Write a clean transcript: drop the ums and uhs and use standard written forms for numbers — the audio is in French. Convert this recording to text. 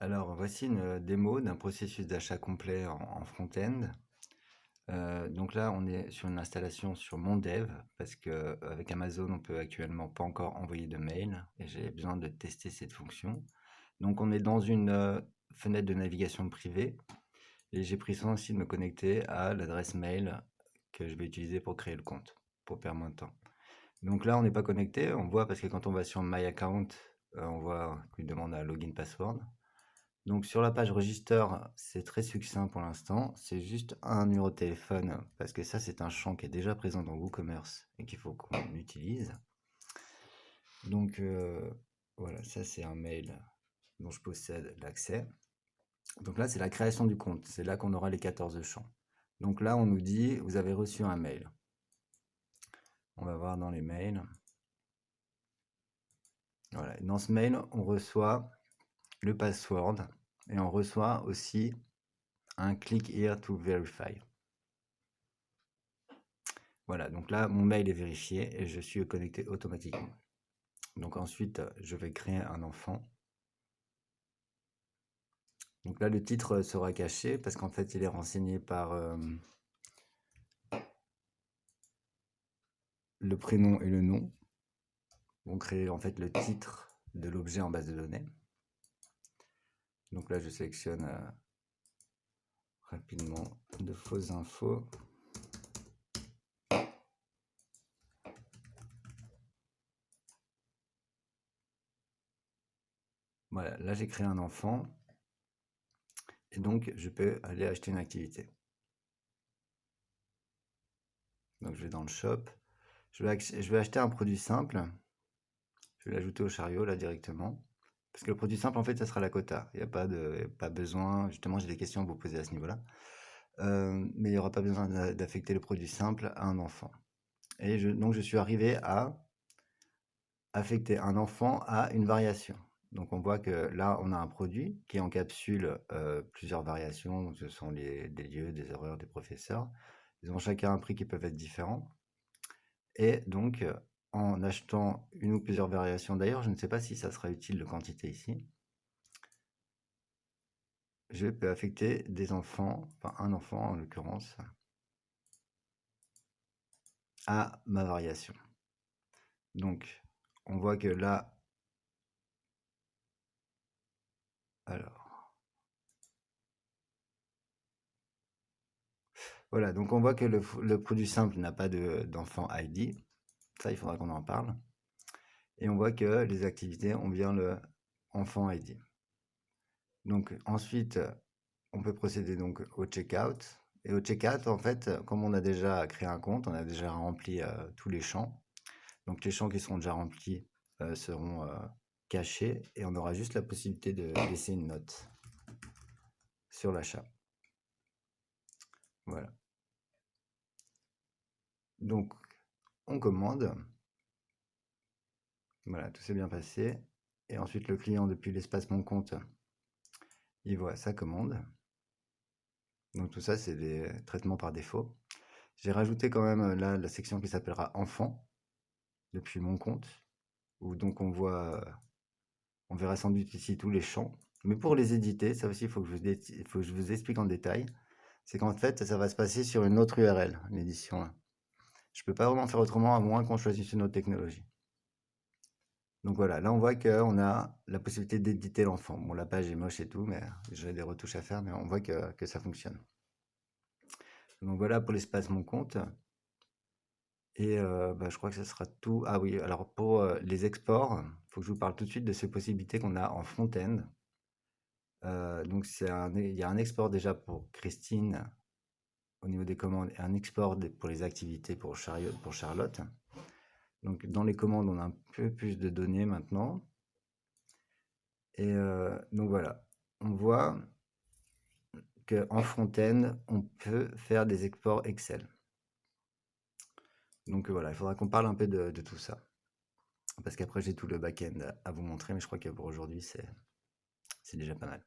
Alors, voici une démo d'un processus d'achat complet en front-end. Donc là, on est sur une installation sur mon dev parce que avec Amazon, on peut actuellement pas encore envoyer de mail et j'ai besoin de tester cette fonction. Donc, on est dans une fenêtre de navigation privée et j'ai pris soin aussi de me connecter à l'adresse mail que je vais utiliser pour créer le compte, pour perdre moins de temps. Donc là, on n'est pas connecté, on voit parce que quand on va sur My Account, on voit qu'il demande un login password. Donc sur la page register, c'est très succinct pour l'instant. C'est juste un numéro de téléphone parce que ça, c'est un champ qui est déjà présent dans WooCommerce et qu'il faut qu'on utilise. Donc voilà, ça c'est un mail dont je possède l'accès. Donc là, c'est la création du compte. C'est là qu'on aura les 14 champs. Donc là, on nous dit, vous avez reçu un mail. On va voir dans les mails. Voilà. Dans ce mail, on reçoit le password et on reçoit aussi un click here to verify. Voilà, donc là, mon mail est vérifié et je suis connecté automatiquement. Donc ensuite, je vais créer un enfant. Donc là, le titre sera caché parce qu'en fait, il est renseigné par le prénom et le nom. On crée en fait le titre de l'objet en base de données. Donc là, je sélectionne rapidement de fausses infos. Voilà, là j'ai créé un enfant et donc je peux aller acheter une activité. Donc je vais dans le shop, je vais acheter un produit simple, je vais l'ajouter au chariot là directement. Parce que le produit simple, en fait, ça sera la quota. Il n'y a pas besoin, justement, j'ai des questions à vous poser à ce niveau-là. Mais il n'y aura pas besoin d'affecter le produit simple à un enfant. Et donc, je suis arrivé à affecter un enfant à une variation. Donc, on voit que là, on a un produit qui encapsule plusieurs variations. Donc, ce sont des lieux, des horaires, des professeurs. Ils ont chacun un prix qui peuvent être différents. Et donc, en achetant une ou plusieurs variations, d'ailleurs, je ne sais pas si ça sera utile de quantité ici. Je peux affecter des enfants, enfin un enfant en l'occurrence, à ma variation. Donc, on voit que là, alors, voilà, donc on voit que le produit simple n'a pas d'enfant ID. Ça, il faudra qu'on en parle. Et on voit que les activités ont bien le enfant ID. Donc ensuite, on peut procéder donc au checkout. Et au checkout, en fait, comme on a déjà créé un compte, on a déjà rempli tous les champs. Donc les champs qui seront déjà remplis seront cachés et on aura juste la possibilité de laisser une note sur l'achat. Voilà. Donc on commande. Voilà, tout s'est bien passé. Et ensuite le client, depuis l'espace mon compte, il voit sa commande. Donc tout ça, c'est des traitements par défaut. J'ai rajouté quand même là la section qui s'appellera enfant depuis mon compte, où donc on voit, on verra sans doute ici tous les champs. Mais pour les éditer, ça aussi, il faut que je vous explique en détail. C'est qu'en fait, ça va se passer sur une autre URL, l'édition. Je peux pas vraiment faire autrement à moins qu'on choisisse une autre technologie. Donc voilà, là on voit qu'on a la possibilité d'éditer l'enfant. Bon, la page est moche et tout, mais j'ai des retouches à faire, mais on voit que ça fonctionne. Donc voilà pour l'espace mon compte. Et je crois que ce sera tout. Ah oui, alors pour les exports, il faut que je vous parle tout de suite de ces possibilités qu'on a en front-end. Donc il y a un export déjà pour Christine au niveau des commandes et un export pour les activités pour Charlotte. Donc dans les commandes, on a un peu plus de données maintenant. Et donc voilà, on voit qu'en front-end, on peut faire des exports Excel. Donc voilà, il faudra qu'on parle un peu de tout ça. Parce qu'après, j'ai tout le back-end à vous montrer, mais je crois que pour aujourd'hui, c'est déjà pas mal.